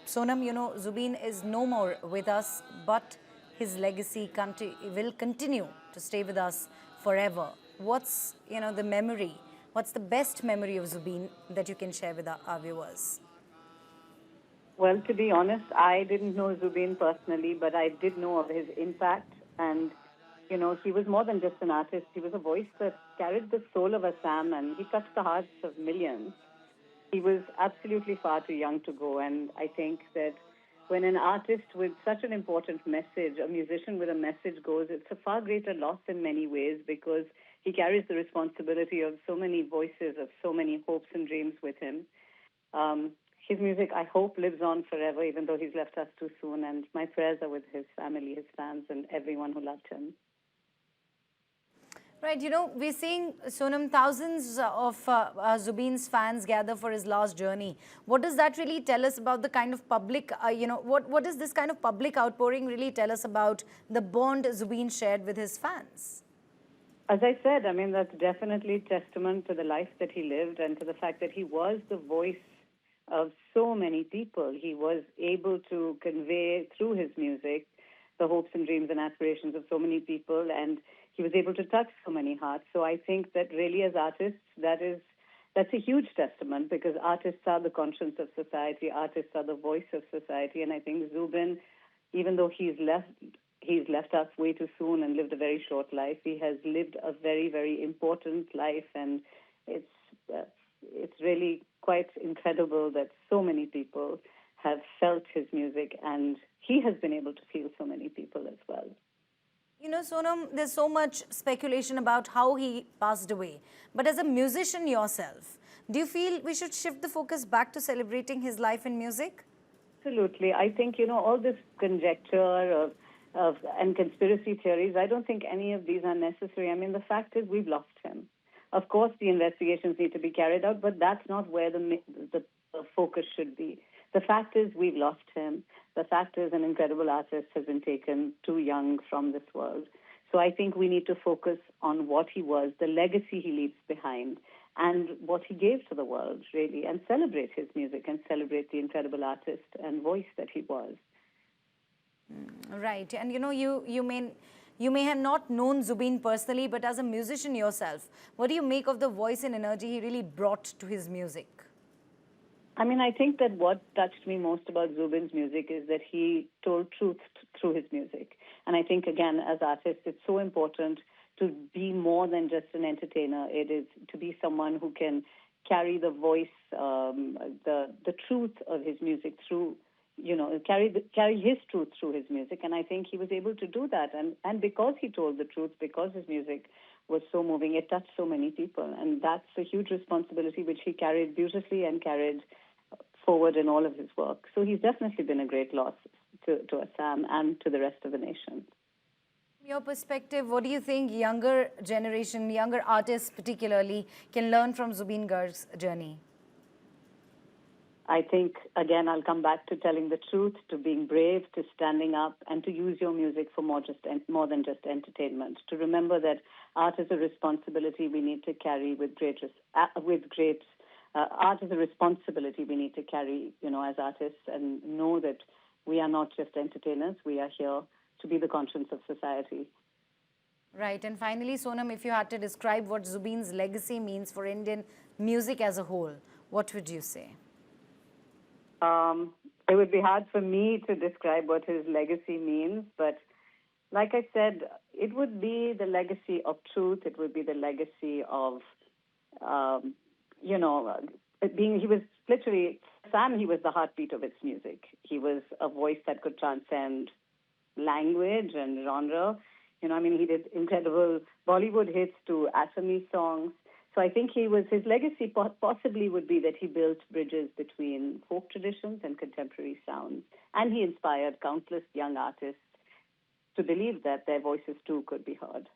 Sonam, Zubeen is no more with us, but his legacy will continue to stay with us forever. What's, the memory? What's the best memory of Zubeen that you can share with our viewers? Well, to be honest, I didn't know Zubeen personally, but I did know of his impact. And, he was more than just an artist. He was a voice that carried the soul of Assam, and he touched the hearts of millions. He was absolutely far too young to go. And I think that when an artist with such an important message, a musician with a message goes, it's a far greater loss in many ways, because he carries the responsibility of so many voices, of so many hopes and dreams with him. His music, I hope, lives on forever, even though he's left us too soon. And my prayers are with his family, his fans, and everyone who loved him. Right, we're seeing, Sonam, thousands of Zubeen's fans gather for his last journey. What does that really tell us about the kind of public, what does this kind of public outpouring really tell us about the bond Zubeen shared with his fans? As I said, that's definitely testament to the life that he lived and to the fact that he was the voice of so many people. He was able to convey through his music the hopes and dreams and aspirations of so many people, and he was able to touch so many hearts. So I think that really, as artists, that's a huge testament, because artists are the conscience of society, artists are the voice of society. And I think Zubeen, even though he's left us way too soon and lived a very short life, he has lived a very, very important life, and it's really quite incredible that so many people have felt his music, and he has been able to feel so many people as well. Sonam, there's so much speculation about how he passed away. But as a musician yourself, do you feel we should shift the focus back to celebrating his life in music? Absolutely. I think, all this conjecture and conspiracy theories, I don't think any of these are necessary. The fact is we've lost him. Of course, the investigations need to be carried out, but that's not where the focus should be. The fact is we've lost him. The fact is an incredible artist has been taken too young from this world. So I think we need to focus on what he was, the legacy he leaves behind, and what he gave to the world, really, and celebrate his music and celebrate the incredible artist and voice that he was. Right. And, you may have not known Zubeen personally, but as a musician yourself, what do you make of the voice and energy he really brought to his music? I think that what touched me most about Zubeen's music is that he told truth through his music. And I think, again, as artists, it's so important to be more than just an entertainer. It is to be someone who can carry the voice, the truth of his music through, carry his truth through his music. And I think he was able to do that. And because he told the truth, because his music was so moving, it touched so many people. And that's a huge responsibility which he carried beautifully and carried forward in all of his work. So he's definitely been a great loss to Assam and to the rest of the nation. From your perspective, what do you think younger generation, younger artists particularly, can learn from Zubeen Garg's journey? I think, again, I'll come back to telling the truth, to being brave, to standing up, and to use your music for more than just entertainment. To remember that art is a responsibility we need to carry art is a responsibility we need to carry, as artists, and know that we are not just entertainers. We are here to be the conscience of society. Right. And finally, Sonam, if you had to describe what Zubeen's legacy means for Indian music as a whole, what would you say? It would be hard for me to describe what his legacy means, but like I said, it would be the legacy of truth. It would be the legacy of, he was literally, Sam, he was the heartbeat of its music. He was a voice that could transcend language and genre. He did incredible Bollywood hits to Assamese songs. So I think his legacy possibly would be that he built bridges between folk traditions and contemporary sounds. And he inspired countless young artists to believe that their voices too could be heard.